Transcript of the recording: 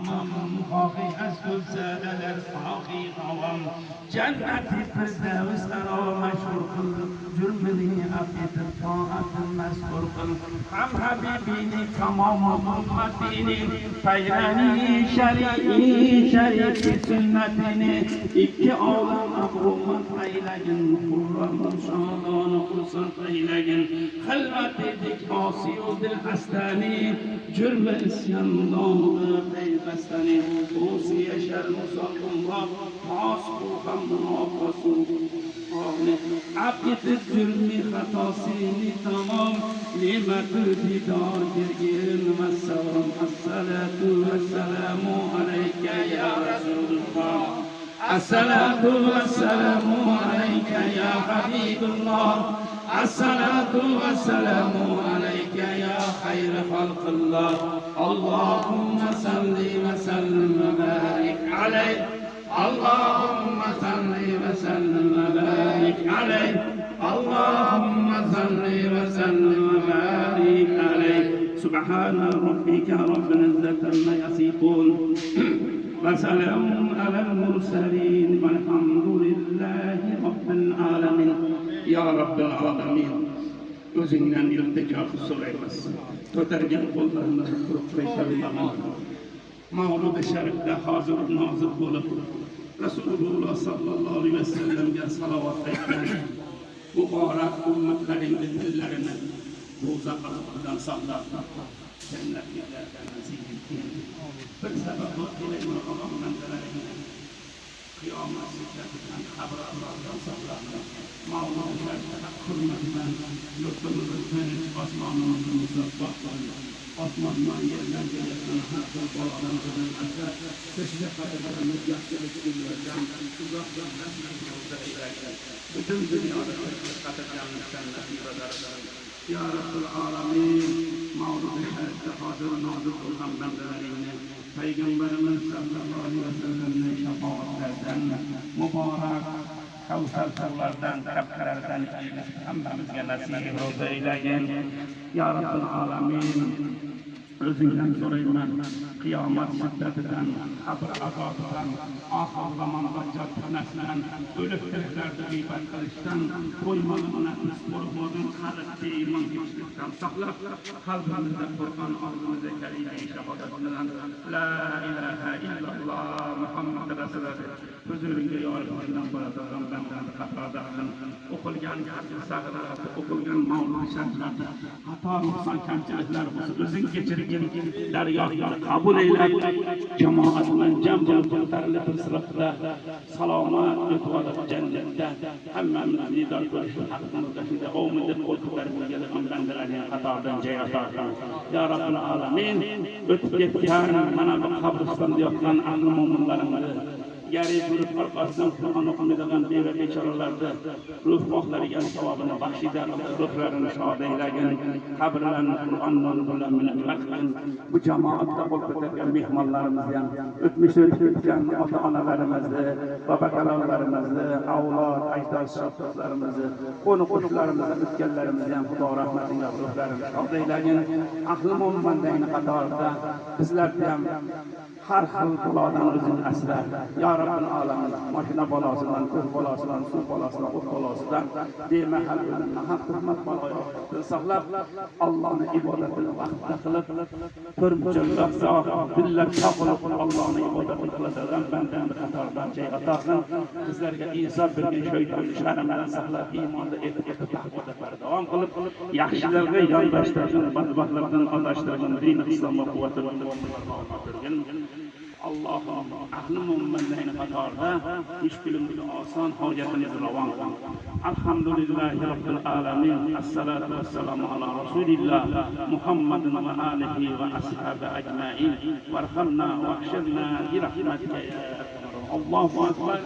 hammam hohi asgul zadalar hohi havam jannati firdavs aro mashhur qil jurmini afetib toatin mazkur qil ham habibini tamom ummatini payrani shari'i shari'i sunnatini ikki olam ummat aylagin qurram shodona qursin aylagin xilvatedik osiyu dil hastani jurm isyan nomida paybastani o'zi yashar musulmonlar mas'ul ham munofasun عقد الجرم خطاسيني تمام لما ترددار جرجين والسلام الصلاة والسلام عليك يا رسول الله الصلاة والسلام عليك يا حبيب الله الصلاة والسلام عليك يا خير خلق الله اللهم صل وسلم وبارك عليه اللهم صل وسلم وبارك عليه اللهم صل وسلم وبارك عليه سبحان ربك رب العزة عما يصفون وسلام على المرسلين والحمد لله رب العالمين يا رب العالمين o'zingdan iltijo so'raymiz ko'targan qo'llarimizni quruq qilishlarni mavludi sharifda hozir nozil bo'lib Rasululloh sallallohu alayhi vasallamga salovat aytgan muborak ummatlaringiz dillarini ro'za qilib saqlab jannatliklardan nasib etsin. Bir sabab qilayman Allohdan tilayman. Qiyomat siklatidan xabarlardan saqlab mavlud sharifda hurmatdan lutfimizni osmonimizni musaffo qilib osmondan yerlarga yaqin haqqi bolalarimizni asrab tashviqlarimiz yaxshilik yo'llardan uzoqdan butun dunyoda qadrlanishdan nasibalar ya Rabbul alamin mavludi sharifda hozir nozil bo'lgan bandalaringni payg'ambarimiz sallallohu alayhi vasallamning shafoatlaridan muborak kavsar suvlardan kapqarardan hammamizga nasib eylagin ya Rabbul alamin o'zingdan so'rayman qiyomat shiddatidan qabr azobidan oxir zamon dajjal fitnasidan o'lik tiriklarni g'iybat qilishdan qo'ymadan bo'lgan qalb iymon kechlikdan saqlab qalbimizda Qur'on og'zimizda kalima shahodat bilan la ilaha illalloh muhammad rasululloh huzuringga yo'liqdan bo'ladigan bandani qatorida o'qilgan hadis sag'irlarida o'qilgan mavlud shariflarda xato nuqson kamchiliklar bo'lsa o'zing kechirgin dargohdan qabul eylab jamoat bilan jam bo'lib ko'tarilib bir sirotda salomat o'tib jannatda hammamiz didor ko'rishni haqqimizda shunda omida qo'l ko'tarib kelgan bandalarning qatoridan joy olamiz ya Rabbul alamin o'tib ketgan mana bu qabristonda yotgan ahli mo'minlarimizni garib bo'lib orqasidan Qur'on o'qimaydigan beva bechoralarni ruhboqlariga savobini baxshida ruhlarini shod aylagin qabrlarini Qur'on nuri bilan minat qilin bu jamoatda qo'l ko'targan mehmonlarimizni ham o'tmishda o'tgan ota onalarimizni baba kalonlarimizni avlod ajdod shogirdlarimizni qo'ni qo'shnilarimizni o'tganlarimizni ham Xudo rahmatiga ruhlarini shod aylagin ahli mo'minlarning qatorida bizlarni ham har xil balodan o'zini asrar ya Rabbul alamin mashina balosidan ko'z balosidan suv balosidan o't balosidan bemahal haq tuhmat balolardan saqlab Allohning ibodatini vaqtida qilib turmushlar billar taqoq Allohning ibodatini qiladigan bandalar qatoridan joy ato qilib bizlarga insof bergan shayton sharmdan saqlab iymonda etib taqvoda davom qilib yaxshilarga yondashtirgan badbaxtlardan adashtirgan din islom va quvvatini bergan Allohum ahli mo'minlarning qatorida mushkulimizni oson hojatimizni ravon qil. Alhamdulillahi robbil alamin. Assalatu wassalamu ala rasulillah Muhammadin va alihi va ashabi ajma'in. Warhamna wa ahshirna bi rahmatika ya Allahu akbar.